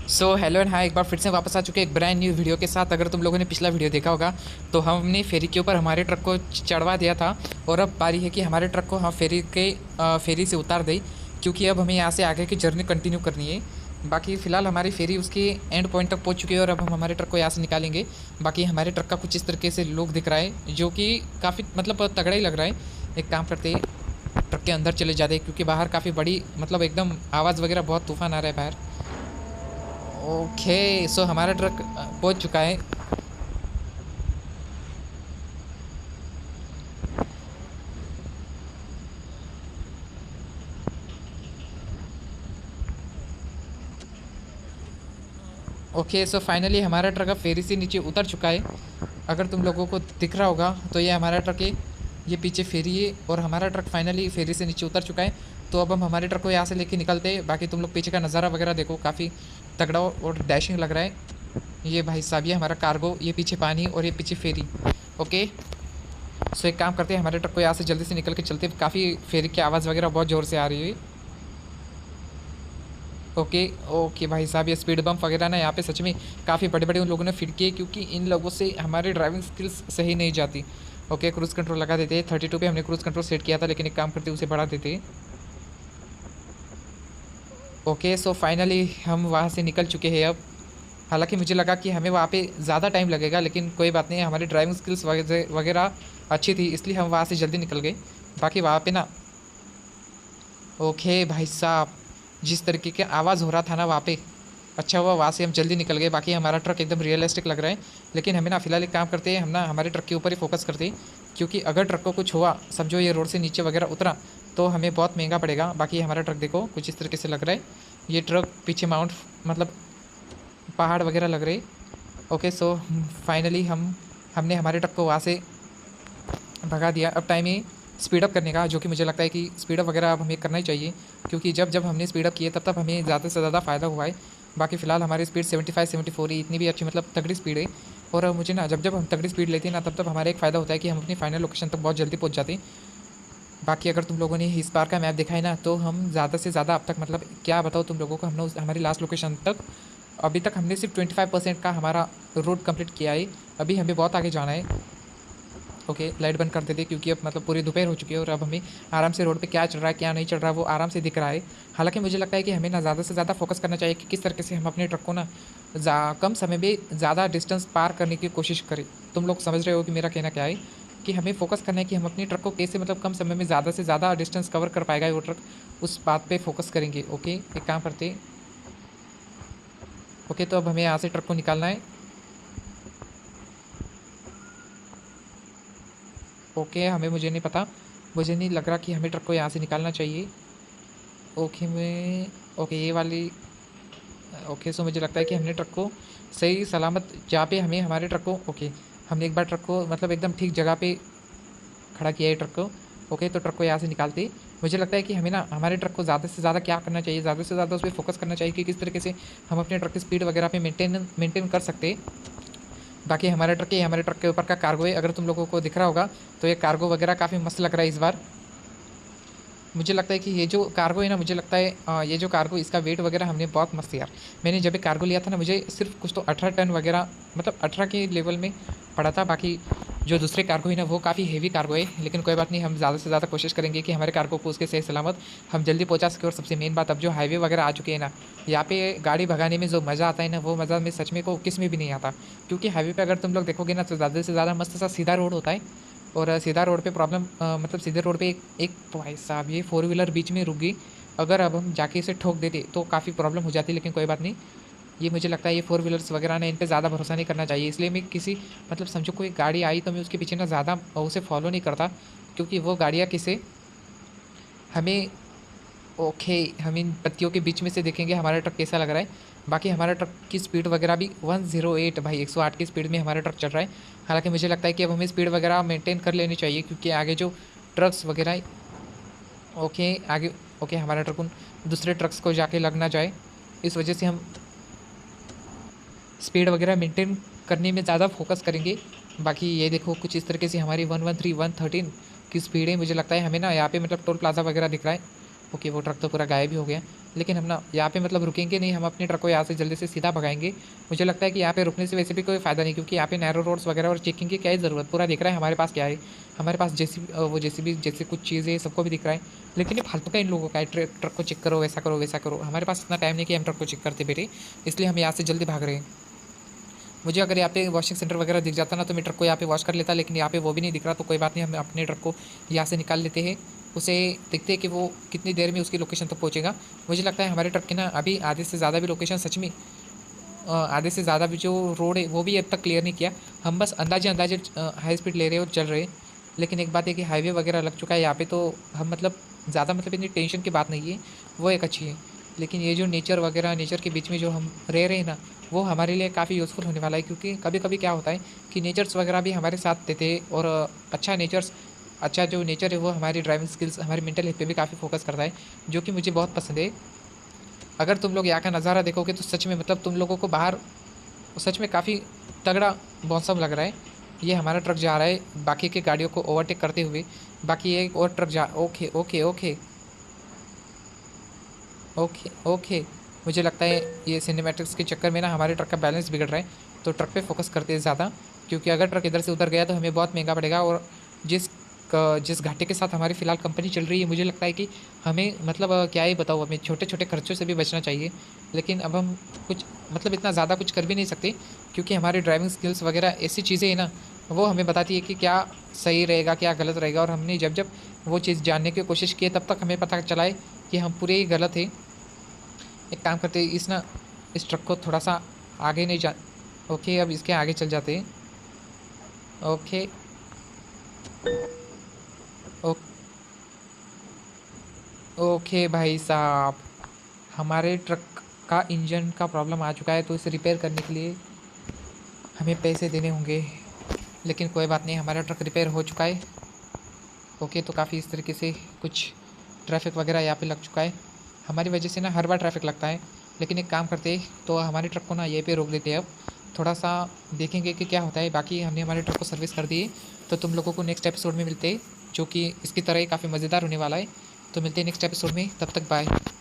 So hello and hi, एक बार फिर से वापस आ चुके हैं एक ब्रांड न्यू वीडियो के साथ। अगर तुम लोगों ने पिछला वीडियो देखा होगा तो हमने फेरी के ऊपर हमारे ट्रक को चढ़वा दिया था और अब बारी है कि हमारे ट्रक को हम फेरी से उतार दें, क्योंकि अब हमें यहाँ से आगे की जर्नी कंटिन्यू करनी है। बाकी फ़िलहाल हमारी फेरी उसके एंड पॉइंट तक पहुँच चुकी है और अब हम हमारे ट्रक को यहाँ से निकालेंगे। बाकी हमारे ट्रक का कुछ इस तरीके से लुक दिख रहा है, जो कि काफ़ी मतलब तगड़ा ही लग रहा है। एक काम करते ट्रक के अंदर चले जाते, क्योंकि बाहर काफ़ी बड़ी मतलब एकदम आवाज़ वगैरह बहुत तूफान आ रहा है बाहर। ओके, सो हमारा ट्रक पहुंच चुका है। ओके, सो फाइनली हमारा ट्रक अब फेरी से नीचे उतर चुका है। अगर तुम लोगों को दिख रहा होगा तो ये हमारा ट्रक है, ये पीछे फेरी है और हमारा ट्रक फाइनली फेरी से नीचे उतर चुका है। तो अब हम हमारे ट्रक को यहाँ से लेके निकलते हैं। बाकी तुम लोग पीछे का नज़ारा वगैरह देखो, काफ़ी तगड़ा और डैशिंग लग रहा है। ये भाई साहब, ये हमारा कार्गो, ये पीछे पानी और ये पीछे फेरी। ओके, सो एक काम करते हैं, हमारे ट्रक को यहाँ से जल्दी से निकल के चलते हैं। काफ़ी फेरी की आवाज़ वगैरह बहुत ज़ोर से आ रही है। ओके ओके भाई साहब, ये स्पीड बम्प वगैरह ना यहाँ पे सच में काफ़ी बड़े बड़े उन लोगों ने फिट किए, क्योंकि इन लोगों से हमारी ड्राइविंग स्किल्स सही नहीं जाती। ओके, क्रूज़ कंट्रोल लगा देते हैं। 32 पे हमने क्रूज़ कंट्रोल सेट किया था, लेकिन एक काम करते उसे बढ़ा देते। ओके, सो फाइनली हम वहाँ से निकल चुके हैं अब। हालांकि मुझे लगा कि हमें वहाँ पे ज़्यादा टाइम लगेगा, लेकिन कोई बात नहीं, हमारी ड्राइविंग स्किल्स वगैरह अच्छी थी, इसलिए हम वहाँ से जल्दी निकल गए। बाकी वहाँ पे ना, ओके भाई साहब, जिस तरीके की आवाज़ हो रहा था ना वहाँ पे, अच्छा हुआ वहाँ से हम जल्दी निकल गए। बाकी हमारा ट्रक एकदम रियलिस्टिक लग रहा है, लेकिन हमें ना फ़िलहाल एक काम करते हैं, हम ना हमारे ट्रक के ऊपर ही फोकस करते हैं, क्योंकि अगर ट्रक को कुछ हुआ, समझो ये रोड से नीचे वगैरह उतरा, तो हमें बहुत महंगा पड़ेगा। बाकी हमारा ट्रक देखो कुछ इस तरीके से लग रहा है। ये ट्रक पीछे माउंट मतलब पहाड़ वगैरह लग रहे। ओके, सो फाइनली हमने हमारे ट्रक को वहाँ से भगा दिया। अब टाइम है स्पीड अप करने का, जो कि मुझे लगता है कि स्पीड अप वगैरह अब हमें करना ही चाहिए, क्योंकि जब जब हमने स्पीड अप किए तब तब हमें ज़्यादा से ज़्यादा फ़ायदा हुआ है। बाकी फ़िलहाल हमारी स्पीड 75-74 है, इतनी भी अच्छी मतलब तगड़ी स्पीड है। और मुझे ना जब जब हम तगड़ी स्पीड लेते हैं ना, तब तब हमारा एक फ़ायदा होता है कि हम अपनी फाइनल लोकेशन तक बहुत जल्दी पहुँच जाते हैं। बाकी अगर तुम लोगों ने इस बार का मैप देखा है ना, तो हम ज़्यादा से ज़्यादा अब तक मतलब क्या बताओ तुम लोगों को, हमने हमारी लास्ट लोकेशन तक अभी तक हमने सिर्फ 25% का हमारा रोड कंप्लीट किया है। अभी हमें बहुत आगे जाना है। ओके, लाइट बंद कर देते, क्योंकि अब मतलब पूरी दोपहर हो चुकी है और अब हमें आराम से रोड पे क्या चल रहा है क्या नहीं चल रहा है वो आराम से दिख रहा है। हालांकि मुझे लगता है कि हमें ना ज़्यादा से ज़्यादा फोकस करना चाहिए कि किस तरीके से हम अपने ट्रक को ना कम समय में ज़्यादा डिस्टेंस पार करने की कोशिश करें। तुम लोग समझ रहे हो कि मेरा कहना क्या है, कि हमें फोकस करना है कि हम अपने ट्रक को कैसे मतलब कम समय में ज़्यादा से ज़्यादा डिस्टेंस कवर कर पाएगा वो ट्रक, उस बात पर फोकस करेंगे। ओके, एक काम करते। ओके, तो अब हमें यहाँ से ट्रक को निकालना है। ओके, हमें मुझे नहीं पता, मुझे नहीं लग रहा कि हमें ट्रक को यहाँ से निकालना चाहिए। ओके मैं ओके ये वाली ओके, सो मुझे लगता है कि हमने ट्रक को सही सलामत जहाँ पे हमें हमारे ट्रक को, ओके हमने एक बार ट्रक को मतलब एकदम ठीक जगह पे खड़ा किया है ट्रक को। ओके, तो ट्रक को यहाँ से निकालते। मुझे लगता है कि हमें ना हमारे ट्रक को ज़्यादा से ज़्यादा क्या करना चाहिए, ज़्यादा से ज़्यादा उस पर फोकस करना चाहिए कि किस तरीके से हम अपने ट्रक की स्पीड वगैरह पे मेंटेन कर सकते हैं। बाकी हमारे ट्रक के ऊपर का कार्गो है, अगर तुम लोगों को दिख रहा होगा तो ये कार्गो वगैरह काफ़ी मस्त लग रहा है इस बार। मुझे लगता है कि ये जो कार्गो है ना, मुझे लगता है ये जो कार्गो इसका वेट वगैरह हमने बहुत मस्त यार। मैंने जब ये कार्गो लिया था ना, मुझे सिर्फ कुछ तो 18 टन वगैरह मतलब 18 के लेवल में पड़ा था। बाकी जो दूसरे कार्गो है ना वो काफ़ी हेवी कार्गो है, लेकिन कोई बात नहीं, हम ज़्यादा से ज़्यादा कोशिश करेंगे कि हमारे कार्गो को उसके सही सलामत हम जल्दी पहुँचा सकें। और सबसे मेन बात, अब जो हाईवे वगैरह आ चुके हैं ना, यहाँ पे गाड़ी भगाने में जो मज़ा आता है ना, वो मज़ा में सच में को किस में भी नहीं आता। क्योंकि हाईवे पे अगर तुम लोग देखोगे ना, तो ज़्यादा से ज़्यादा मस्त सा सीधा रोड होता है। और सीधा रोड पे प्रॉब्लम मतलब सीधे रोड पे एक भाई साहब, ये फोर व्हीलर बीच में रुक गई। अगर अब हम जाके इसे ठोक देते तो काफ़ी प्रॉब्लम हो जाती, लेकिन कोई बात नहीं। ये मुझे लगता है ये फोर व्हीलर्स वगैरह ने इन पे ज़्यादा भरोसा नहीं करना चाहिए, इसलिए मैं किसी मतलब समझो कोई गाड़ी आई तो मैं उसके पीछे ना ज़्यादा उसे फॉलो नहीं करता, क्योंकि वो गाड़ियाँ किसे हमें, ओके हम इन पत्तियों के बीच में से देखेंगे हमारा ट्रक कैसा लग रहा है। बाकी हमारा ट्रक की स्पीड वगैरह भी 108 भाई 108 की स्पीड में हमारा ट्रक चल रहा है। हालांकि मुझे लगता है कि अब हमें स्पीड वगैरह मेंटेन कर लेनी चाहिए, क्योंकि आगे जो ट्रक्स वगैरह, ओके आगे, ओके हमारा ट्रक उन दूसरे ट्रक्स को जाके लग ना जाए, इस वजह से हम स्पीड वगैरह मेंटेन करने में ज़्यादा फोकस करेंगे। बाकी ये देखो कुछ इस तरीके से हमारी 113 113 की स्पीड है। मुझे लगता है हमें ना यहाँ पे मतलब टोल प्लाज़ा वगैरह दिख रहा है। ओके, वो ट्रक तो पूरा गायब ही हो गया। लेकिन हम ना यहाँ पे मतलब रुकेंगे नहीं, हम अपने ट्रक को यहाँ से जल्दी से सीधा भगाएंगे। मुझे लगता है कि यहाँ पे रुकने से वैसे भी कोई फ़ायदा नहीं, क्योंकि यहाँ पे नैरो रोड्स वगैरह और चेकिंग की क्या ही ज़रूरत, पूरा दिख रहा है हमारे पास क्या है। हमारे पास जेसीबी जैसे कुछ चीज़ें सबको भी दिख रहा है। लेकिन ये फालतू का इन लोगों का है, ट्रक को चेक करो, वैसा करो वैसा करो। हमारे पास इतना टाइम नहीं कि हम ट्रक को चेक करते बेटे, इसलिए हम यहाँ से जल्दी भाग रहे हैं। मुझे अगर यहाँ पे वॉशिंग सेंटर वगैरह दिख जाता ना तो मैं ट्रक को यहाँ पे वॉश कर लेता, लेकिन यहाँ पे वो भी नहीं दिख रहा, तो कोई बात नहीं, हम अपने ट्रक को यहाँ से निकाल लेते हैं। उसे देखते हैं कि वो कितनी देर में उसकी लोकेशन तक पहुँचेगा। मुझे लगता है हमारे ट्रक की ना अभी आधे से ज़्यादा भी लोकेशन, सच में आधे से ज़्यादा भी जो रोड है वो भी अब तक क्लियर नहीं किया। हम बस अंदाजे अंदाजे हाई स्पीड ले रहे हैं और चल रहे हैं। लेकिन एक बात है कि हाईवे वगैरह लग चुका है यहाँ पे, तो हम मतलब ज़्यादा मतलब इतनी टेंशन की बात नहीं है, वो एक अच्छी है। लेकिन ये जो नेचर वगैरह, नेचर के बीच में जो हम रह रहे हैं ना, वो हमारे लिए काफ़ी यूज़फुल होने वाला है। क्योंकि कभी कभी क्या होता है कि नेचर्स वगैरह भी हमारे साथ देते हैं, और अच्छा जो नेचर है वो हमारी ड्राइविंग स्किल्स, हमारी मेंटल हेल्थ पे भी काफ़ी फोकस करता है, जो कि मुझे बहुत पसंद है। अगर तुम लोग यहाँ का नज़ारा देखोगे तो सच में मतलब तुम लोगों को बाहर सच में काफ़ी तगड़ा मौसम लग रहा है। ये हमारा ट्रक जा रहा है बाकी की गाड़ियों को ओवरटेक करते हुए। बाकी एक और ट्रक जा, okay okay okay okay okay. मुझे लगता है ये सिनेमैटिक्स के चक्कर में ना हमारे ट्रक का बैलेंस बिगड़ रहा है, तो ट्रक पे फोकस करते हैं ज़्यादा, क्योंकि अगर ट्रक इधर से उधर गया तो हमें बहुत महंगा पड़ेगा। और जिस जिस घाटे के साथ हमारी फ़िलहाल कंपनी चल रही है, मुझे लगता है कि हमें मतलब क्या ही बताऊँ, हमें छोटे छोटे खर्चों से भी बचना चाहिए। लेकिन अब हम कुछ मतलब इतना ज़्यादा कुछ कर भी नहीं सकते, क्योंकि हमारी ड्राइविंग स्किल्स वगैरह ऐसी चीज़ें हैं ना, वो हमें बताती है कि क्या सही रहेगा क्या गलत रहेगा। और हमने जब जब वो चीज़ जानने की कोशिश की है, तब तक हमें पता चला है कि हम पूरे ही गलत हैं। एक काम करते हैं, इस ट्रक को थोड़ा सा आगे नहीं जा, ओके अब इसके आगे चल जाते हैं। ओके ओ, ओके भाई साहब, हमारे ट्रक का इंजन का प्रॉब्लम आ चुका है, तो इसे रिपेयर करने के लिए हमें पैसे देने होंगे। लेकिन कोई बात नहीं, हमारा ट्रक रिपेयर हो चुका है। ओके, तो काफ़ी इस तरीके से कुछ ट्रैफिक वगैरह यहाँ पे लग चुका है। हमारी वजह से ना हर बार ट्रैफिक लगता है। लेकिन एक काम करते हैं, तो हमारे ट्रक को ना यहीं पे रोक देते हैं। अब थोड़ा सा देखेंगे कि क्या होता है। बाकी हमने हमारे ट्रक को सर्विस कर दी है, तो तुम लोगों को नेक्स्ट एपिसोड में मिलते हैं, जो कि इसकी तरह ही काफ़ी मज़ेदार होने वाला है। तो मिलते हैं नेक्स्ट एपिसोड में, तब तक बाय।